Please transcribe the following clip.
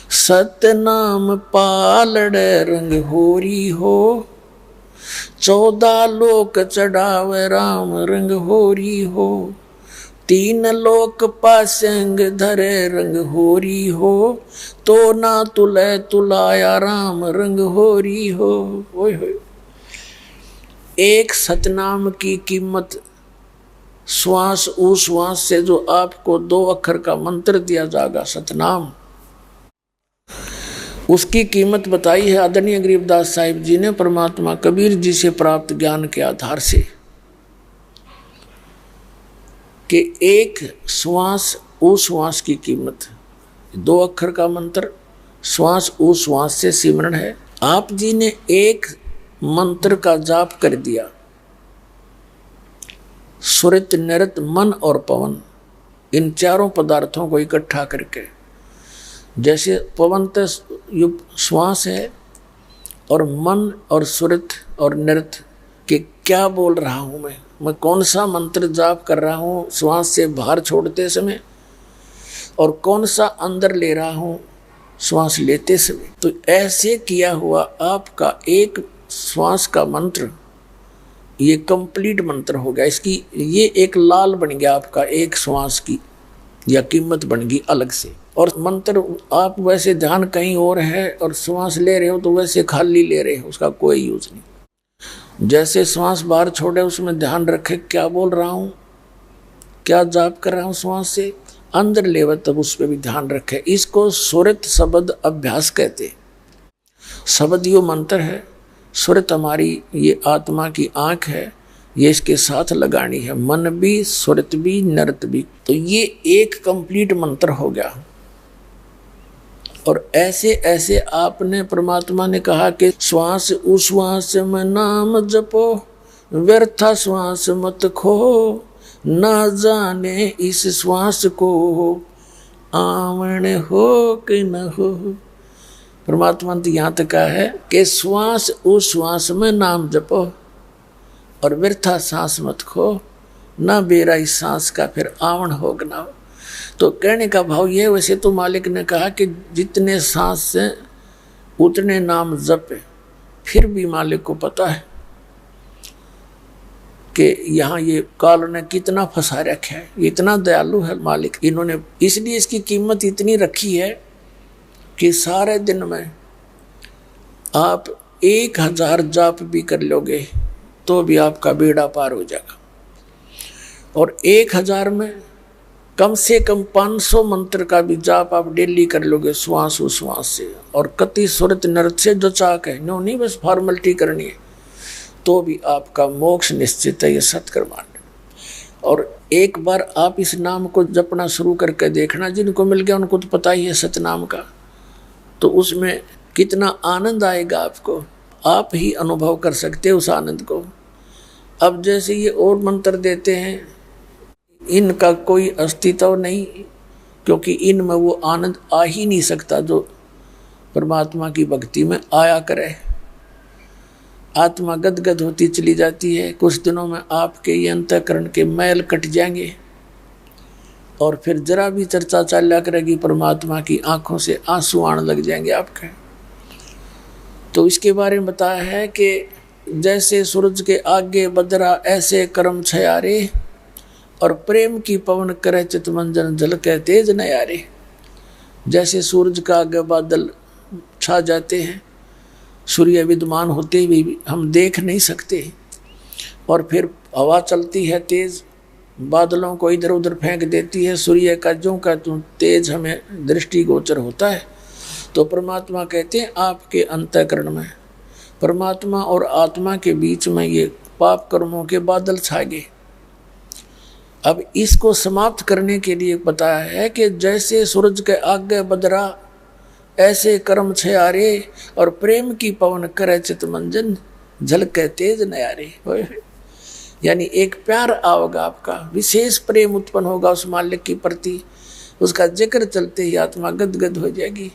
सतनाम पालड़े रंग होरी हो, 14 लोक चढ़ावे राम रंग होरी हो, 3 लोक पासंग धरे रंग होरी हो, तो ना तुले तुलाया राम रंग होरी हो। ओए होए, एक सतनाम की कीमत श्वास उश्वास से जो आपको 2 अक्षर का मंत्र दिया जाएगा सतनाम, उसकी कीमत बताई है आदरणीय गरीबदास साहिब जी ने परमात्मा कबीर जी से प्राप्त ज्ञान के आधार से, कि एक श्वास उश्वास की कीमत, 2 अक्षर का मंत्र श्वास उश्वास से सिमरण है। आप जी ने एक मंत्र का जाप कर दिया, सुरत नृत मन और पवन, इन चारों पदार्थों को इकट्ठा करके, जैसे पवन तो श्वास है और मन और सुरत और नृत के क्या बोल रहा हूँ मैं कौन सा मंत्र जाप कर रहा हूँ श्वास से बाहर छोड़ते समय, और कौन सा अंदर ले रहा हूँ श्वास लेते समय। तो ऐसे किया हुआ आपका एक श्वास का मंत्र ये कंप्लीट मंत्र हो गया। इसकी ये एक लाल बन गया आपका एक श्वास की, या कीमत बन गई अलग से। और मंत्र आप वैसे ध्यान कहीं और है और श्वास ले रहे हो तो वैसे खाली ले रहे हो, उसका कोई यूज नहीं। जैसे श्वास बाहर छोड़े उसमें ध्यान रखे क्या बोल रहा हूँ, क्या जाप कर रहा हूँ श्वास से, अंदर लेवे तब उस पर भी ध्यान रखे। इसको सुरत शब्द अभ्यास कहते। शब्द यो मंत्र है, सुरत हमारी ये आत्मा की आंख है, ये इसके साथ लगानी है, मन भी सुरत भी नृत भी। तो ये एक कंप्लीट मंत्र हो गया। और ऐसे ऐसे आपने परमात्मा ने कहा कि श्वास उश्वास में नाम जपो, व्यर्था श्वास मत खो, ना जाने इस श्वास को आवन हो कि न हो। परमात्मा ने यहाँ तक कहा है कि श्वास उश्वास में नाम जपो और व्यर्था सांस मत खो, ना बेरा इस सांस का फिर आवन हो कि ना हो। तो कहने का भाव यह, वैसे तो मालिक ने कहा कि जितने सांस से उतने नाम जपे, फिर भी मालिक को पता है कि यहाँ ये काल ने कितना फंसा रखा है, इतना दयालु है मालिक। इन्होंने इसलिए इसकी कीमत इतनी रखी है कि सारे दिन में आप 1000 जाप भी कर लोगे तो भी आपका बेड़ा पार हो जाएगा। और 1000 में कम से कम 500 मंत्र का भी जाप आप डेली कर लोगे श्वास उश्वास से, और कति सुरत नृत से जो चाक है, नो नहीं बस फॉर्मेलिटी करनी है, तो भी आपका मोक्ष निश्चित है, ये सत्कर्मांड। और एक बार आप इस नाम को जपना शुरू करके देखना, जिनको मिल गया उनको तो पता ही है सतनाम का, तो उसमें कितना आनंद आएगा आपको, आप ही अनुभव कर सकते हो उस आनंद को। अब जैसे ये और मंत्र देते हैं, इनका कोई अस्तित्व नहीं, क्योंकि इनमें वो आनंद आ ही नहीं सकता जो परमात्मा की भक्ति में आया करे। आत्मा गदगद होती चली जाती है, कुछ दिनों में आपके ये अंतःकरण के मैल कट जाएंगे और फिर जरा भी चर्चा चला करेगी परमात्मा की, आंखों से आंसू आने लग जाएंगे आपके। तो इसके बारे में बताया है कि जैसे सूरज के आगे बदरा ऐसे कर्म छयारे, और प्रेम की पवन करे चितमंजन झलके तेज नयारे। जैसे सूरज का आगे बादल छा जाते हैं, सूर्य विद्यमान होते भी हम देख नहीं सकते, और फिर हवा चलती है तेज, बादलों को इधर उधर फेंक देती है, सूर्य का ज्यों का त्यों तेज हमें दृष्टिगोचर होता है। तो परमात्मा कहते हैं आपके अंतःकरण में, परमात्मा और आत्मा के बीच में ये पाप कर्मों के बादल छा गए। अब इसको समाप्त करने के लिए बताया है कि जैसे सूरज के आगे बदरा ऐसे कर्म छयारे, और प्रेम की पवन करे चितमंजन झलके तेज नयारे। यानी एक प्यार आओगा, आपका विशेष प्रेम उत्पन्न होगा उस मालिक के प्रति, उसका जिक्र चलते ही आत्मा गदगद हो जाएगी।